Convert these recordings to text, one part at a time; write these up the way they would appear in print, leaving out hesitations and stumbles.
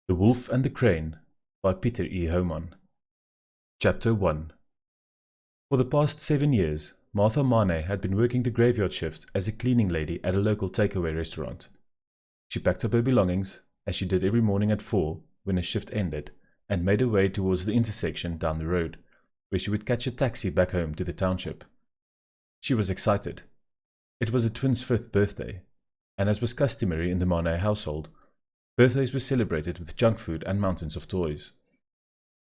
The Wolf and the Crane by Pieter E Haumann. Chapter 1. For the past 7 years, Martha Mane had been working the graveyard shift as a cleaning lady at a local takeaway restaurant. She packed up her belongings, as she did every morning at 4 when her shift ended, and made her way towards the intersection down the road, where she would catch a taxi back home to the township. She was excited. It was the twins' 5th birthday, and as was customary in the Mane household, birthdays were celebrated with junk food and mountains of toys.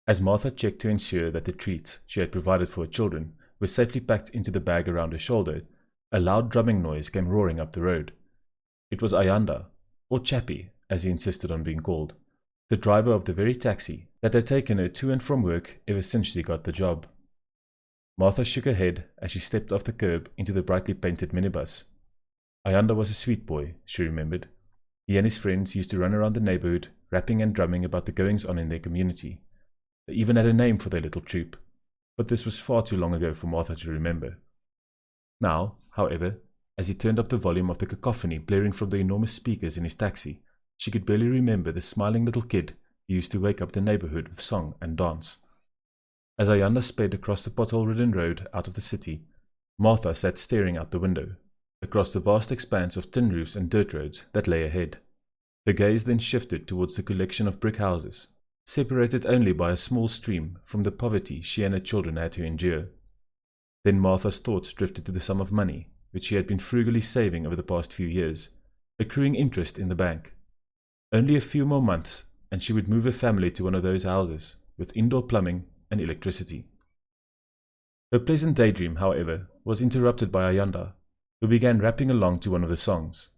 As Martha checked to ensure that the treats she had provided for her children were safely packed into the bag around her shoulder, a loud drumming noise came roaring up the road. It was Ayanda, or Chappie, as he insisted on being called, the driver of the very taxi that had taken her to and from work ever since she got the job. Martha shook her head as she stepped off the curb into the brightly painted minibus. Ayanda was a sweet boy, she remembered. He and his friends used to run around the neighborhood, rapping and drumming about the goings-on in their community. They even had a name for their little troop, but this was far too long ago for Martha to remember. Now, however, as he turned up the volume of the cacophony blaring from the enormous speakers in his taxi, she could barely remember the smiling little kid who used to wake up the neighborhood with song and dance. As Ayanda sped across the pothole-ridden road out of the city, Martha sat staring out the window, across the vast expanse of tin roofs and dirt roads that lay ahead. Her gaze then shifted towards the collection of brick houses, separated only by a small stream from the poverty she and her children had to endure. Then Martha's thoughts drifted to the sum of money which she had been frugally saving over the past few years, accruing interest in the bank. Only a few more months, and she would move her family to one of those houses, with indoor plumbing and electricity. Her pleasant daydream, however, was interrupted by Ayanda, who began rapping along to one of the songs.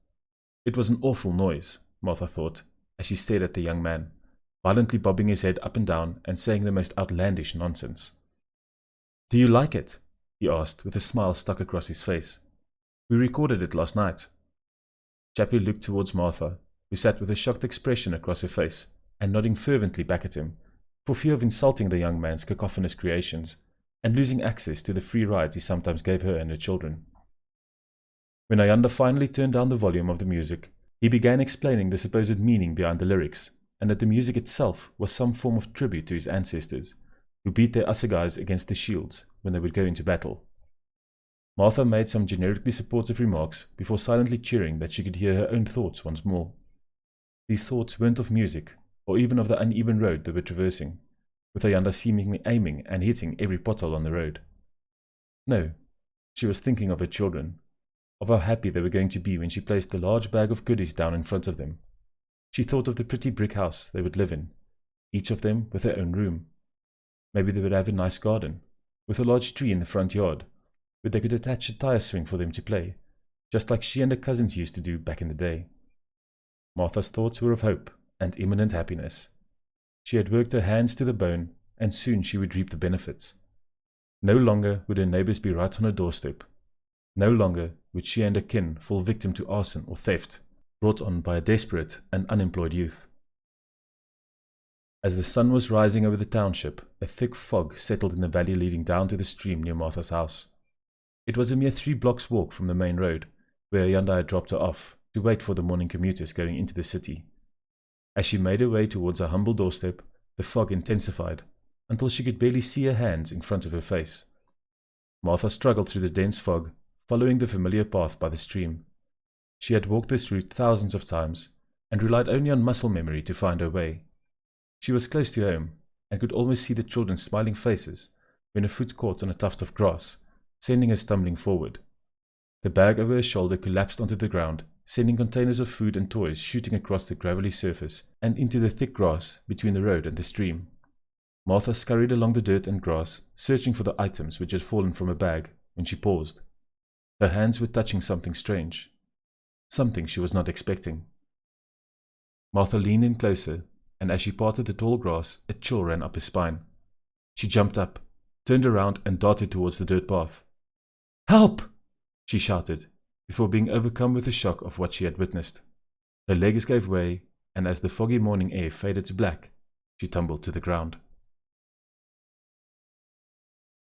It was an awful noise, Martha thought, as she stared at the young man, violently bobbing his head up and down and saying the most outlandish nonsense. "Do you like it?" he asked, with a smile stuck across his face. "We recorded it last night." Chappie looked towards Martha, who sat with a shocked expression across her face, and nodding fervently back at him, for fear of insulting the young man's cacophonous creations, and losing access to the free rides he sometimes gave her and her children. When Ayanda finally turned down the volume of the music, he began explaining the supposed meaning behind the lyrics, and that the music itself was some form of tribute to his ancestors, who beat their assegais against the shields when they would go into battle. Martha made some generically supportive remarks before silently cheering that she could hear her own thoughts once more. These thoughts weren't of music, or even of the uneven road they were traversing, with Ayanda seemingly aiming and hitting every pothole on the road. No, she was thinking of her children, of how happy they were going to be when she placed the large bag of goodies down in front of them. She thought of the pretty brick house they would live in, each of them with their own room. Maybe they would have a nice garden, with a large tree in the front yard, where they could attach a tire swing for them to play, just like she and her cousins used to do back in the day. Martha's thoughts were of hope and imminent happiness. She had worked her hands to the bone, and soon she would reap the benefits. No longer would her neighbors be right on her doorstep. No longer would she and her kin fall victim to arson or theft, brought on by a desperate and unemployed youth. As the sun was rising over the township, a thick fog settled in the valley leading down to the stream near Martha's house. It was a mere 3 blocks walk from the main road, where Ayanda had dropped her off to wait for the morning commuters going into the city. As she made her way towards her humble doorstep, the fog intensified, until she could barely see her hands in front of her face. Martha struggled through the dense fog, following the familiar path by the stream. She had walked this route thousands of times, and relied only on muscle memory to find her way. She was close to home, and could almost see the children's smiling faces when her foot caught on a tuft of grass, sending her stumbling forward. The bag over her shoulder collapsed onto the ground, sending containers of food and toys shooting across the gravelly surface and into the thick grass between the road and the stream. Martha scurried along the dirt and grass, searching for the items which had fallen from her bag, when she paused. Her hands were touching something strange, something she was not expecting. Martha leaned in closer, and as she parted the tall grass, a chill ran up her spine. She jumped up, turned around, and darted towards the dirt path. "Help!" she shouted, before being overcome with the shock of what she had witnessed. Her legs gave way, and as the foggy morning air faded to black, she tumbled to the ground.